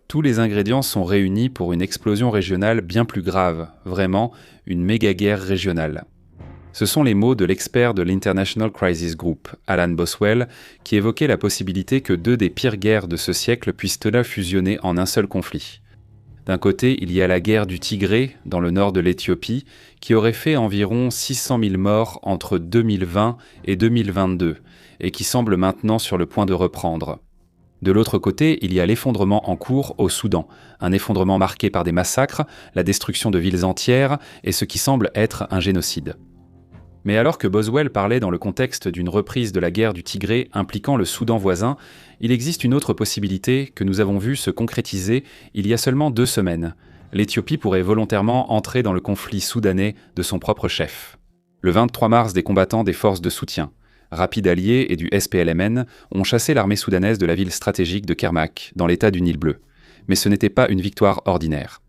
Tous les ingrédients sont réunis pour une explosion régionale bien plus grave, vraiment une méga-guerre régionale. Ce sont les mots de l'expert de l'International Crisis Group, Alan Boswell, qui évoquait la possibilité que deux des pires guerres de ce siècle puissent là fusionner en un seul conflit. D'un côté, il y a la guerre du Tigré, dans le nord de l'Éthiopie, qui aurait fait environ 600 000 morts entre 2020 et 2022, et qui semble maintenant sur le point de reprendre. De l'autre côté, il y a l'effondrement en cours au Soudan, un effondrement marqué par des massacres, la destruction de villes entières et ce qui semble être un génocide. Mais alors que Boswell parlait dans le contexte d'une reprise de la guerre du Tigré impliquant le Soudan voisin, il existe une autre possibilité que nous avons vue se concrétiser il y a seulement 2 semaines. L'Éthiopie pourrait volontairement entrer dans le conflit soudanais de son propre chef. Le 23 mars, des combattants des forces de soutien, Rapid Alliés et du SPLMN, ont chassé l'armée soudanaise de la ville stratégique de Kermak, dans l'état du Nil bleu. Mais ce n'était pas une victoire ordinaire.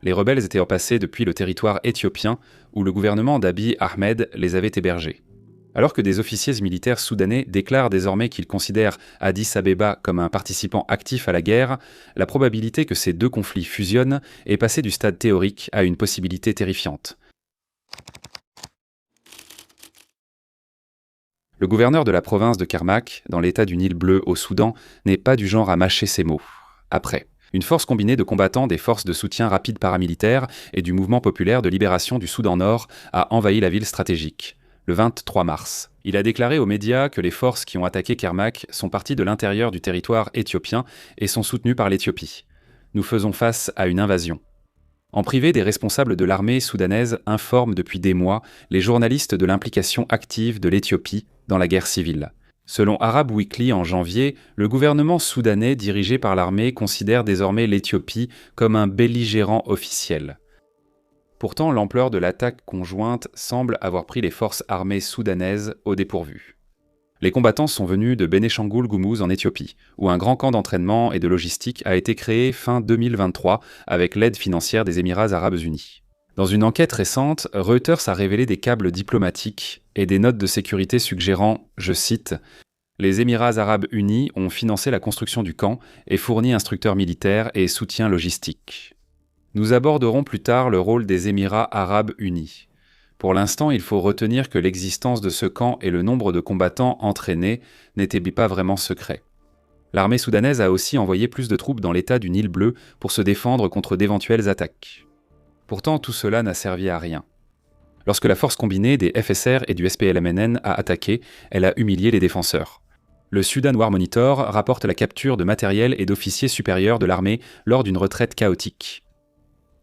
Les rebelles étaient repassés depuis le territoire éthiopien, où le gouvernement d'Abiy Ahmed les avait hébergés. Alors que des officiers militaires soudanais déclarent désormais qu'ils considèrent Addis Abeba comme un participant actif à la guerre, la probabilité que ces deux conflits fusionnent est passée du stade théorique à une possibilité terrifiante. Le gouverneur de la province de Kermak, dans l'état du Nil bleu au Soudan, n'est pas du genre à mâcher ses mots. Après, une force combinée de combattants des forces de soutien rapide paramilitaires et du mouvement populaire de libération du Soudan Nord a envahi la ville stratégique, le 23 mars. Il a déclaré aux médias que les forces qui ont attaqué Kermak sont parties de l'intérieur du territoire éthiopien et sont soutenues par l'Éthiopie. Nous faisons face à une invasion. En privé, des responsables de l'armée soudanaise informent depuis des mois les journalistes de l'implication active de l'Éthiopie dans la guerre civile. Selon Arab Weekly en janvier, le gouvernement soudanais dirigé par l'armée considère désormais l'Éthiopie comme un belligérant officiel. Pourtant, l'ampleur de l'attaque conjointe semble avoir pris les forces armées soudanaises au dépourvu. Les combattants sont venus de Bénéchangul Gumuz en Éthiopie, où un grand camp d'entraînement et de logistique a été créé fin 2023 avec l'aide financière des Émirats arabes unis. Dans une enquête récente, Reuters a révélé des câbles diplomatiques et des notes de sécurité suggérant, je cite, « Les Émirats arabes unis ont financé la construction du camp et fourni instructeurs militaires et soutien logistique. » Nous aborderons plus tard le rôle des Émirats arabes unis. Pour l'instant, il faut retenir que l'existence de ce camp et le nombre de combattants entraînés n'étaient pas vraiment secrets. L'armée soudanaise a aussi envoyé plus de troupes dans l'état du Nil bleu pour se défendre contre d'éventuelles attaques. Pourtant, tout cela n'a servi à rien. Lorsque la force combinée des FSR et du SPLMN a attaqué, elle a humilié les défenseurs. Le Sudan War Monitor rapporte la capture de matériel et d'officiers supérieurs de l'armée lors d'une retraite chaotique.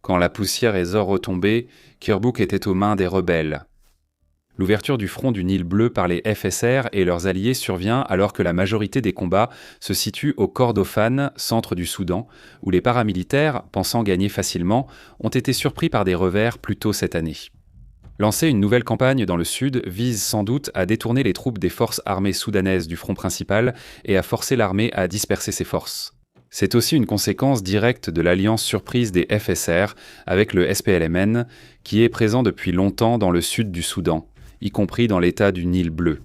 Quand la poussière est retombée, Kirkuk était aux mains des rebelles. L'ouverture du front du Nil bleu par les FSR et leurs alliés survient alors que la majorité des combats se situe au Kordofan, centre du Soudan, où les paramilitaires, pensant gagner facilement, ont été surpris par des revers plus tôt cette année. Lancer une nouvelle campagne dans le sud vise sans doute à détourner les troupes des forces armées soudanaises du front principal et à forcer l'armée à disperser ses forces. C'est aussi une conséquence directe de l'alliance surprise des FSR avec le SPLMN, qui est présent depuis longtemps dans le sud du Soudan, y compris dans l'état du Nil bleu.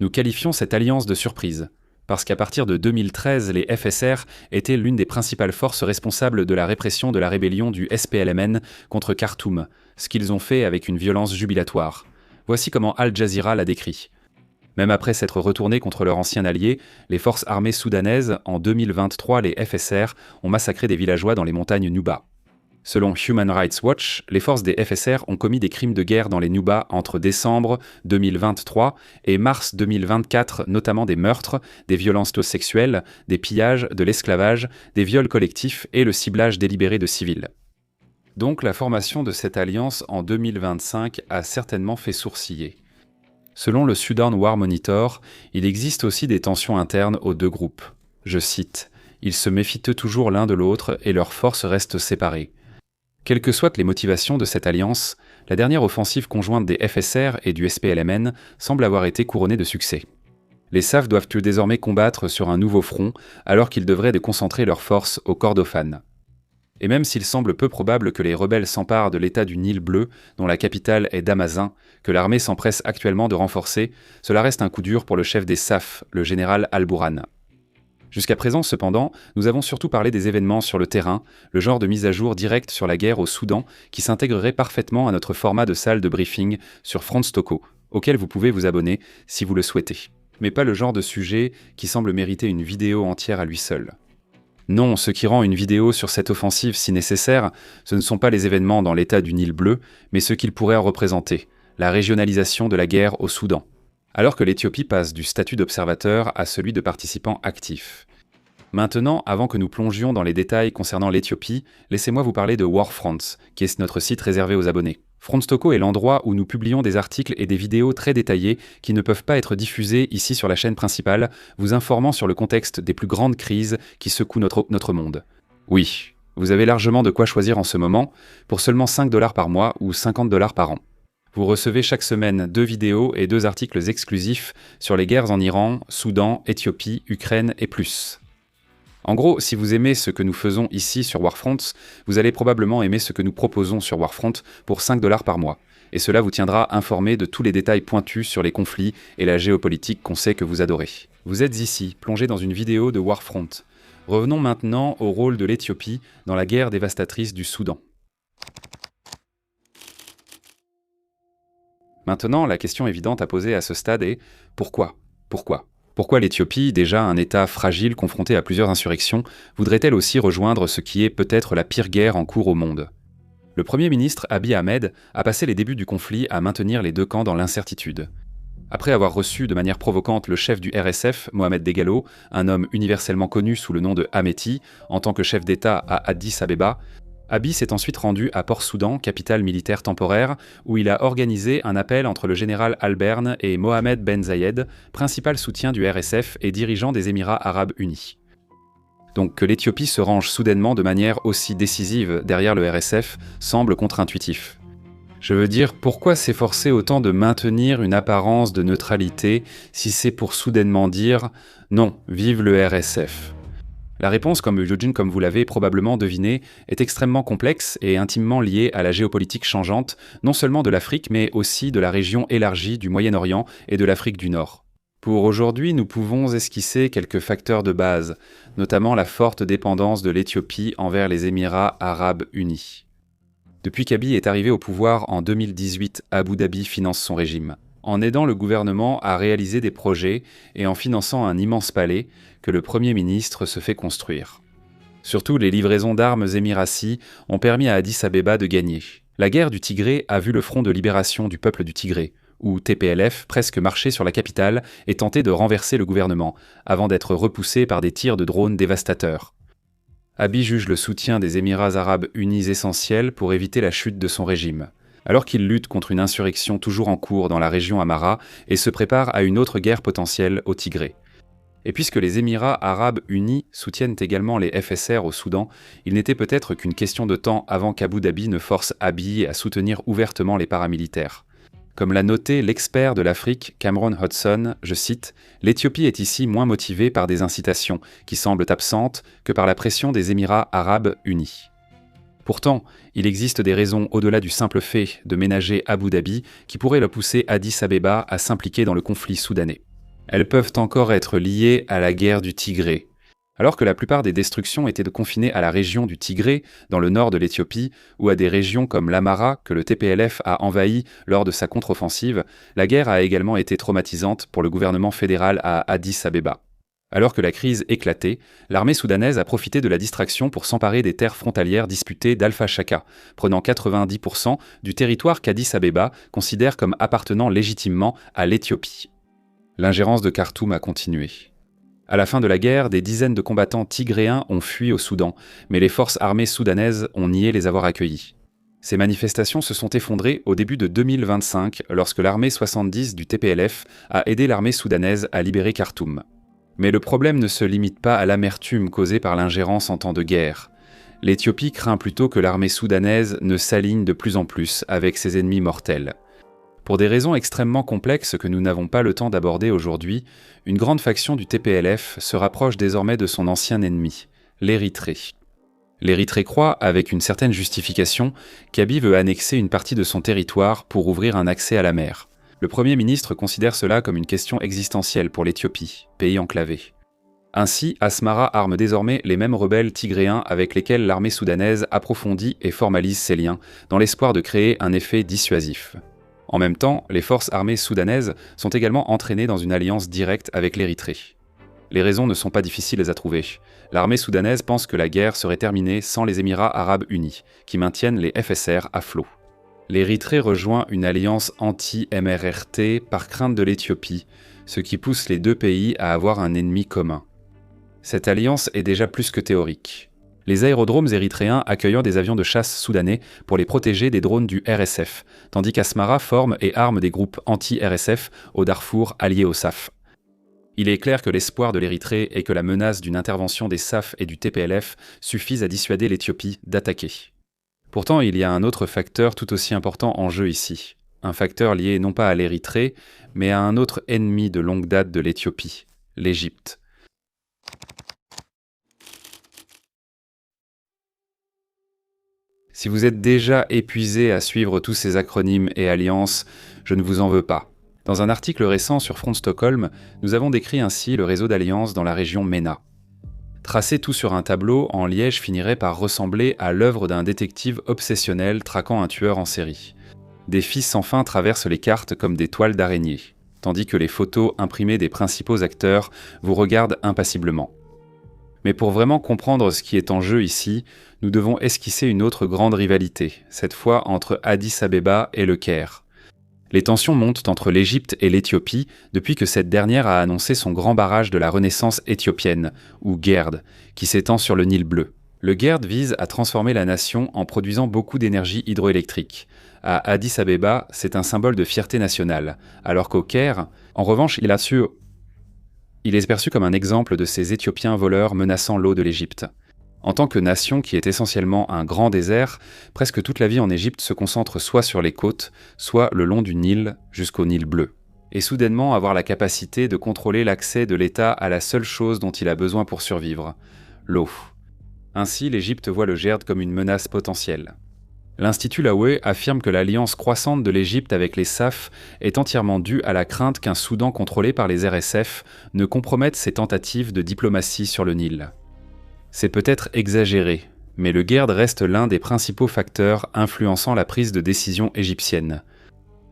Nous qualifions cette alliance de surprise, parce qu'à partir de 2013, les FSR étaient l'une des principales forces responsables de la répression de la rébellion du SPLMN contre Khartoum, ce qu'ils ont fait avec une violence jubilatoire. Voici comment Al Jazeera l'a décrit. Même après s'être retournés contre leur ancien allié, les forces armées soudanaises, en 2023, les FSR, ont massacré des villageois dans les montagnes Nuba. Selon Human Rights Watch, les forces des FSR ont commis des crimes de guerre dans les Nuba entre décembre 2023 et mars 2024, notamment des meurtres, des violences sexuelles, des pillages, de l'esclavage, des viols collectifs et le ciblage délibéré de civils. Donc la formation de cette alliance en 2025 a certainement fait sourciller. Selon le Sudan War Monitor, il existe aussi des tensions internes aux deux groupes. Je cite, « Ils se méfient toujours l'un de l'autre et leurs forces restent séparées. » Quelles que soient les motivations de cette alliance, la dernière offensive conjointe des FSR et du SPLMN semble avoir été couronnée de succès. Les SAF doivent désormais combattre sur un nouveau front alors qu'ils devraient concentrer leurs forces au Kordofan. Et même s'il semble peu probable que les rebelles s'emparent de l'état du Nil bleu, dont la capitale est Damazin, que l'armée s'empresse actuellement de renforcer, cela reste un coup dur pour le chef des SAF, le général Al-Bourhan. Jusqu'à présent, cependant, nous avons surtout parlé des événements sur le terrain, le genre de mise à jour directe sur la guerre au Soudan qui s'intégrerait parfaitement à notre format de salle de briefing sur France Toco, auquel vous pouvez vous abonner si vous le souhaitez. Mais pas le genre de sujet qui semble mériter une vidéo entière à lui seul. Non, ce qui rend une vidéo sur cette offensive si nécessaire, ce ne sont pas les événements dans l'état du Nil bleu, mais ce qu'ils pourraient représenter, la régionalisation de la guerre au Soudan. Alors que l'Éthiopie passe du statut d'observateur à celui de participant actif. Maintenant, avant que nous plongions dans les détails concernant l'Éthiopie, laissez-moi vous parler de Warfront, qui est notre site réservé aux abonnés. Frontstoco est l'endroit où nous publions des articles et des vidéos très détaillés qui ne peuvent pas être diffusés ici sur la chaîne principale, vous informant sur le contexte des plus grandes crises qui secouent notre monde. Oui, vous avez largement de quoi choisir en ce moment, pour seulement 5 $ par mois ou 50 $ par an. Vous recevez chaque semaine 2 vidéos et 2 articles exclusifs sur les guerres en Iran, Soudan, Éthiopie, Ukraine et plus. En gros, si vous aimez ce que nous faisons ici sur Warfront, vous allez probablement aimer ce que nous proposons sur Warfront pour 5 $ par mois. Et cela vous tiendra informé de tous les détails pointus sur les conflits et la géopolitique qu'on sait que vous adorez. Vous êtes ici, plongé dans une vidéo de Warfront. Revenons maintenant au rôle de l'Éthiopie dans la guerre dévastatrice du Soudan. Maintenant, la question évidente à poser à ce stade est « Pourquoi ? Pourquoi ? Pourquoi l'Éthiopie, déjà un État fragile confronté à plusieurs insurrections, voudrait-elle aussi rejoindre ce qui est peut-être la pire guerre en cours au monde ?» Le Premier ministre Abiy Ahmed a passé les débuts du conflit à maintenir les deux camps dans l'incertitude. Après avoir reçu de manière provocante le chef du RSF, Mohamed Dagalo, un homme universellement connu sous le nom de Hameti, en tant que chef d'État à Addis Abeba, Abiy s'est ensuite rendu à Port-Soudan, capitale militaire temporaire, où il a organisé un appel entre le général Al-Bern et Mohamed Ben Zayed, principal soutien du RSF et dirigeant des Émirats arabes unis. Donc que l'Éthiopie se range soudainement de manière aussi décisive derrière le RSF semble contre-intuitif. Je veux dire, pourquoi s'efforcer autant de maintenir une apparence de neutralité si c'est pour soudainement dire « non, vive le RSF ». La réponse, comme vous l'avez probablement deviné, est extrêmement complexe et intimement liée à la géopolitique changeante, non seulement de l'Afrique, mais aussi de la région élargie du Moyen-Orient et de l'Afrique du Nord. Pour aujourd'hui, nous pouvons esquisser quelques facteurs de base, notamment la forte dépendance de l'Éthiopie envers les Émirats arabes unis. Depuis qu'Abiy est arrivé au pouvoir en 2018, Abu Dhabi finance son régime, en aidant le gouvernement à réaliser des projets et en finançant un immense palais que le Premier ministre se fait construire. Surtout, les livraisons d'armes émiraties ont permis à Addis Abeba de gagner. La guerre du Tigré a vu le Front de libération du peuple du Tigré, ou TPLF, presque marcher sur la capitale et tenter de renverser le gouvernement, avant d'être repoussé par des tirs de drones dévastateurs. Abiy juge le soutien des Émirats arabes unis essentiel pour éviter la chute de son régime, alors qu'il lutte contre une insurrection toujours en cours dans la région Amara et se prépare à une autre guerre potentielle au Tigré. Et puisque les Émirats arabes unis soutiennent également les FSR au Soudan, il n'était peut-être qu'une question de temps avant qu'Abu Dhabi ne force Abiy à soutenir ouvertement les paramilitaires. Comme l'a noté l'expert de l'Afrique, Cameron Hodgson, je cite, « L'Éthiopie est ici moins motivée par des incitations, qui semblent absentes, que par la pression des Émirats arabes unis. » Pourtant, il existe des raisons au-delà du simple fait de ménager Abu Dhabi qui pourraient le pousser Addis Abeba à s'impliquer dans le conflit soudanais. Elles peuvent encore être liées à la guerre du Tigré. Alors que la plupart des destructions étaient confinées à la région du Tigré, dans le nord de l'Éthiopie, ou à des régions comme l'Amara que le TPLF a envahi lors de sa contre-offensive, la guerre a également été traumatisante pour le gouvernement fédéral à Addis Abeba. Alors que la crise éclatait, l'armée soudanaise a profité de la distraction pour s'emparer des terres frontalières disputées d'Alpha Shaka, prenant 90% du territoire qu'Addis Abeba considère comme appartenant légitimement à l'Éthiopie. L'ingérence de Khartoum a continué. À la fin de la guerre, des dizaines de combattants tigréens ont fui au Soudan, mais les forces armées soudanaises ont nié les avoir accueillis. Ces manifestations se sont effondrées au début de 2025, lorsque l'armée 70 du TPLF a aidé l'armée soudanaise à libérer Khartoum. Mais le problème ne se limite pas à l'amertume causée par l'ingérence en temps de guerre. L'Éthiopie craint plutôt que l'armée soudanaise ne s'aligne de plus en plus avec ses ennemis mortels. Pour des raisons extrêmement complexes que nous n'avons pas le temps d'aborder aujourd'hui, une grande faction du TPLF se rapproche désormais de son ancien ennemi, l'Érythrée. L'Érythrée croit, avec une certaine justification, qu'Abiy veut annexer une partie de son territoire pour ouvrir un accès à la mer. Le Premier ministre considère cela comme une question existentielle pour l'Éthiopie, pays enclavé. Ainsi, Asmara arme désormais les mêmes rebelles tigréens avec lesquels l'armée soudanaise approfondit et formalise ses liens, dans l'espoir de créer un effet dissuasif. En même temps, les forces armées soudanaises sont également entraînées dans une alliance directe avec l'Érythrée. Les raisons ne sont pas difficiles à trouver. L'armée soudanaise pense que la guerre serait terminée sans les Émirats arabes unis, qui maintiennent les FSR à flot. L'Érythrée rejoint une alliance anti-MRRT par crainte de l'Éthiopie, ce qui pousse les deux pays à avoir un ennemi commun. Cette alliance est déjà plus que théorique. Les aérodromes érythréens accueillant des avions de chasse soudanais pour les protéger des drones du RSF, tandis qu'Asmara forme et arme des groupes anti-RSF au Darfour alliés au SAF. Il est clair que l'espoir de l'Érythrée est que la menace d'une intervention des SAF et du TPLF suffise à dissuader l'Éthiopie d'attaquer. Pourtant, il y a un autre facteur tout aussi important en jeu ici. Un facteur lié non pas à l'Érythrée, mais à un autre ennemi de longue date de l'Éthiopie, l'Égypte. Si vous êtes déjà épuisé à suivre tous ces acronymes et alliances, je ne vous en veux pas. Dans un article récent sur Front Stockholm, nous avons décrit ainsi le réseau d'alliances dans la région MENA. Tracer tout sur un tableau, en Liège finirait par ressembler à l'œuvre d'un détective obsessionnel traquant un tueur en série. Des fils sans fin traversent les cartes comme des toiles d'araignée, tandis que les photos imprimées des principaux acteurs vous regardent impassiblement. Mais pour vraiment comprendre ce qui est en jeu ici, nous devons esquisser une autre grande rivalité, cette fois entre Addis Abeba et le Caire. Les tensions montent entre l'Égypte et l'Éthiopie depuis que cette dernière a annoncé son grand barrage de la Renaissance éthiopienne, ou GERD, qui s'étend sur le Nil bleu. Le GERD vise à transformer la nation en produisant beaucoup d'énergie hydroélectrique. À Addis Abeba, c'est un symbole de fierté nationale, alors qu'au Caire, en revanche, il est perçu comme un exemple de ces Éthiopiens voleurs menaçant l'eau de l'Égypte. En tant que nation qui est essentiellement un grand désert, presque toute la vie en Égypte se concentre soit sur les côtes, soit le long du Nil jusqu'au Nil bleu. Et soudainement avoir la capacité de contrôler l'accès de l'État à la seule chose dont il a besoin pour survivre, l'eau. Ainsi, l'Égypte voit le GERD comme une menace potentielle. L'Institut Laoué affirme que l'alliance croissante de l'Égypte avec les SAF est entièrement due à la crainte qu'un Soudan contrôlé par les RSF ne compromette ses tentatives de diplomatie sur le Nil. C'est peut-être exagéré, mais le GERD reste l'un des principaux facteurs influençant la prise de décision égyptienne.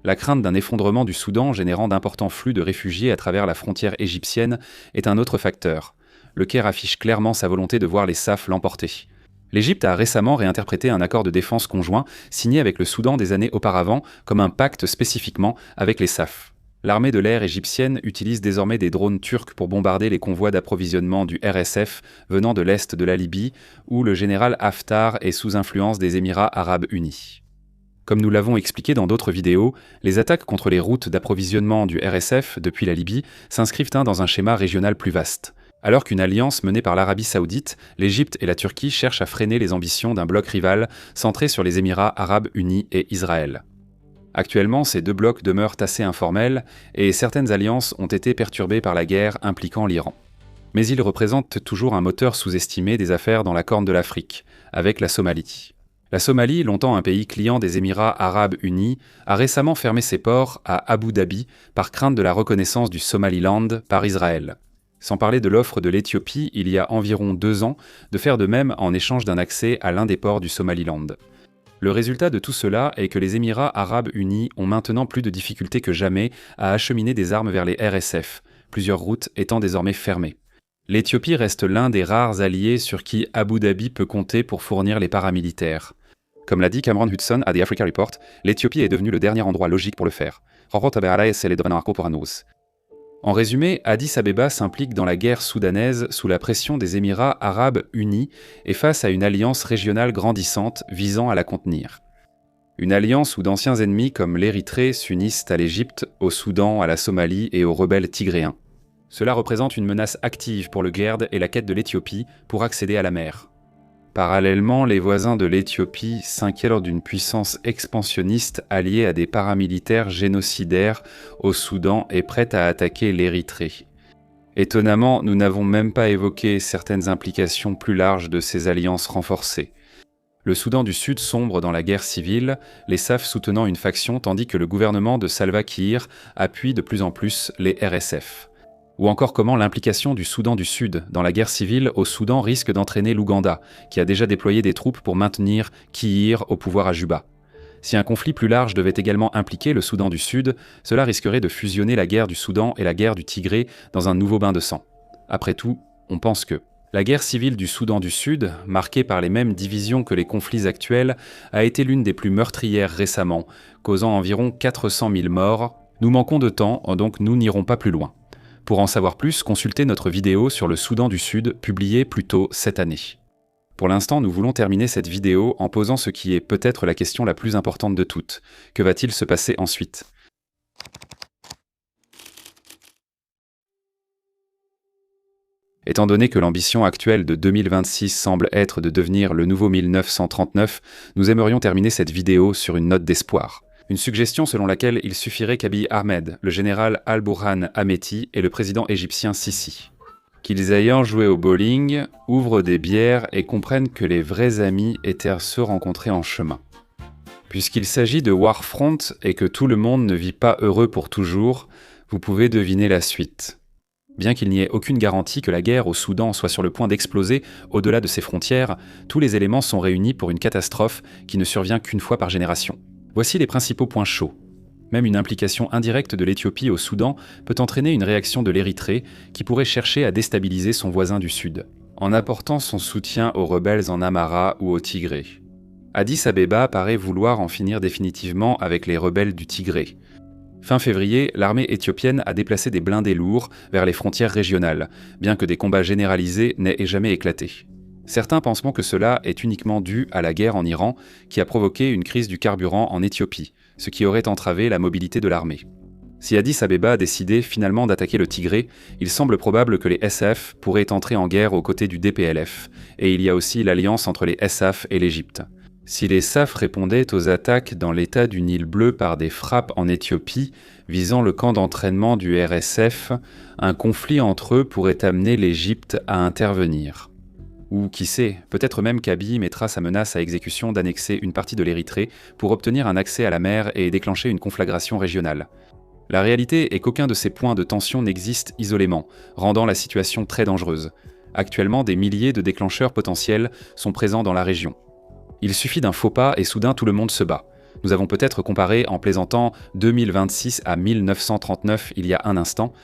La crainte d'un effondrement du Soudan générant d'importants flux de réfugiés à travers la frontière égyptienne est un autre facteur. Le Caire affiche clairement sa volonté de voir les SAF l'emporter. L'Égypte a récemment réinterprété un accord de défense conjoint signé avec le Soudan des années auparavant comme un pacte spécifiquement avec les SAF. L'armée de l'air égyptienne utilise désormais des drones turcs pour bombarder les convois d'approvisionnement du RSF venant de l'est de la Libye, où le général Haftar est sous influence des Émirats arabes unis. Comme nous l'avons expliqué dans d'autres vidéos, les attaques contre les routes d'approvisionnement du RSF depuis la Libye s'inscrivent dans un schéma régional plus vaste. Alors qu'une alliance menée par l'Arabie saoudite, l'Égypte et la Turquie cherchent à freiner les ambitions d'un bloc rival centré sur les Émirats arabes unis et Israël. Actuellement, ces deux blocs demeurent assez informels et certaines alliances ont été perturbées par la guerre impliquant l'Iran. Mais ils représentent toujours un moteur sous-estimé des affaires dans la Corne de l'Afrique, avec la Somalie. La Somalie, longtemps un pays client des Émirats arabes unis, a récemment fermé ses ports à Abu Dhabi par crainte de la reconnaissance du Somaliland par Israël. Sans parler de l'offre de l'Éthiopie, il y a environ 2 ans, de faire de même en échange d'un accès à l'un des ports du Somaliland. Le résultat de tout cela est que les Émirats arabes unis ont maintenant plus de difficultés que jamais à acheminer des armes vers les RSF, plusieurs routes étant désormais fermées. L'Éthiopie reste l'un des rares alliés sur qui Abu Dhabi peut compter pour fournir les paramilitaires. Comme l'a dit Cameron Hudson à The Africa Report, l'Éthiopie est devenue le dernier endroit logique pour le faire. En résumé, Addis Abeba s'implique dans la guerre soudanaise sous la pression des Émirats arabes unis et face à une alliance régionale grandissante visant à la contenir. Une alliance où d'anciens ennemis comme l'Érythrée s'unissent à l'Égypte, au Soudan, à la Somalie et aux rebelles tigréens. Cela représente une menace active pour le GERD et la quête de l'Éthiopie pour accéder à la mer. Parallèlement, les voisins de l'Éthiopie s'inquiètent d'une puissance expansionniste alliée à des paramilitaires génocidaires au Soudan et prête à attaquer l'Érythrée. Étonnamment, nous n'avons même pas évoqué certaines implications plus larges de ces alliances renforcées. Le Soudan du Sud sombre dans la guerre civile, les SAF soutenant une faction tandis que le gouvernement de Salva Kiir appuie de plus en plus les RSF. Ou encore comment l'implication du Soudan du Sud dans la guerre civile au Soudan risque d'entraîner l'Ouganda, qui a déjà déployé des troupes pour maintenir Kiir au pouvoir à Juba. Si un conflit plus large devait également impliquer le Soudan du Sud, cela risquerait de fusionner la guerre du Soudan et la guerre du Tigré dans un nouveau bain de sang. Après tout, on pense que la guerre civile du Soudan du Sud, marquée par les mêmes divisions que les conflits actuels, a été l'une des plus meurtrières récemment, causant environ 400 000 morts. Nous manquons de temps, donc nous n'irons pas plus loin. Pour en savoir plus, consultez notre vidéo sur le Soudan du Sud, publiée plus tôt cette année. Pour l'instant, nous voulons terminer cette vidéo en posant ce qui est peut-être la question la plus importante de toutes. Que va-t-il se passer ensuite ? Étant donné que l'ambition actuelle de 2026 semble être de devenir le nouveau 1939, nous aimerions terminer cette vidéo sur une note d'espoir. Une suggestion selon laquelle il suffirait qu'Abiy Ahmed, le général Al-Burhan Hameti et le président égyptien Sisi, qu'ils ayant joué au bowling, ouvrent des bières et comprennent que les vrais amis étaient se rencontrer en chemin. Puisqu'il s'agit de Warfront et que tout le monde ne vit pas heureux pour toujours, vous pouvez deviner la suite. Bien qu'il n'y ait aucune garantie que la guerre au Soudan soit sur le point d'exploser au-delà de ses frontières, tous les éléments sont réunis pour une catastrophe qui ne survient qu'une fois par génération. Voici les principaux points chauds. Même une implication indirecte de l'Éthiopie au Soudan peut entraîner une réaction de l'Érythrée qui pourrait chercher à déstabiliser son voisin du Sud, en apportant son soutien aux rebelles en Amhara ou au Tigré. Addis Abeba paraît vouloir en finir définitivement avec les rebelles du Tigré. Fin février, l'armée éthiopienne a déplacé des blindés lourds vers les frontières régionales, bien que des combats généralisés n'aient jamais éclaté. Certains pensent que cela est uniquement dû à la guerre en Iran, qui a provoqué une crise du carburant en Éthiopie, ce qui aurait entravé la mobilité de l'armée. Si Addis Abeba a décidé finalement d'attaquer le Tigré, il semble probable que les SAF pourraient entrer en guerre aux côtés du DPLF, et il y a aussi l'alliance entre les SAF et l'Égypte. Si les SAF répondaient aux attaques dans l'état du Nil bleu par des frappes en Éthiopie visant le camp d'entraînement du RSF, un conflit entre eux pourrait amener l'Égypte à intervenir. Ou qui sait, peut-être même qu'Abiy mettra sa menace à exécution d'annexer une partie de l'Érythrée pour obtenir un accès à la mer et déclencher une conflagration régionale. La réalité est qu'aucun de ces points de tension n'existe isolément, rendant la situation très dangereuse. Actuellement, des milliers de déclencheurs potentiels sont présents dans la région. Il suffit d'un faux pas et soudain tout le monde se bat. Nous avons peut-être comparé en plaisantant 2026 à 1939 il y a un instant,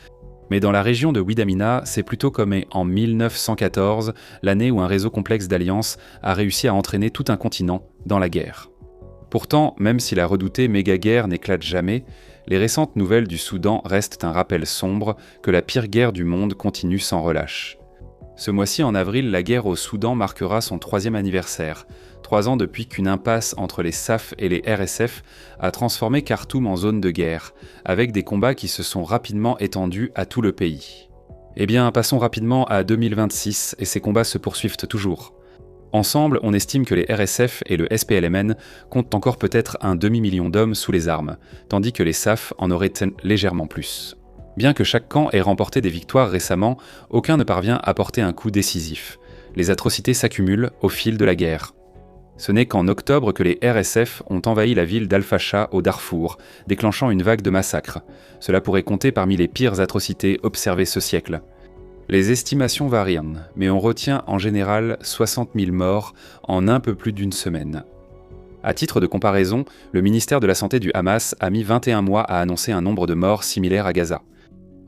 mais dans la région de Ouidamina, c'est plutôt comme en 1914, l'année où un réseau complexe d'alliances a réussi à entraîner tout un continent dans la guerre. Pourtant, même si la redoutée méga-guerre n'éclate jamais, les récentes nouvelles du Soudan restent un rappel sombre que la pire guerre du monde continue sans relâche. Ce mois-ci, en avril, la guerre au Soudan marquera son 3e anniversaire, 3 ans depuis qu'une impasse entre les SAF et les RSF a transformé Khartoum en zone de guerre, avec des combats qui se sont rapidement étendus à tout le pays. Eh bien, passons rapidement à 2026 et ces combats se poursuivent toujours. Ensemble, on estime que les RSF et le SPLMN comptent encore peut-être un demi-million d'hommes sous les armes, tandis que les SAF en auraient légèrement plus. Bien que chaque camp ait remporté des victoires récemment, aucun ne parvient à porter un coup décisif. Les atrocités s'accumulent au fil de la guerre. Ce n'est qu'en octobre que les RSF ont envahi la ville d'Al-Fasha au Darfour, déclenchant une vague de massacres. Cela pourrait compter parmi les pires atrocités observées ce siècle. Les estimations varient, mais on retient en général 60 000 morts en un peu plus d'une semaine. À titre de comparaison, le ministère de la Santé du Hamas a mis 21 mois à annoncer un nombre de morts similaire à Gaza.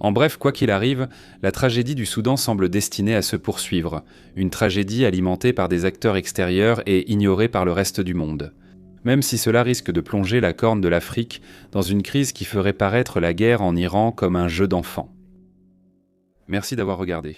En bref, quoi qu'il arrive, la tragédie du Soudan semble destinée à se poursuivre, une tragédie alimentée par des acteurs extérieurs et ignorée par le reste du monde. Même si cela risque de plonger la Corne de l'Afrique dans une crise qui ferait paraître la guerre en Iran comme un jeu d'enfant. Merci d'avoir regardé.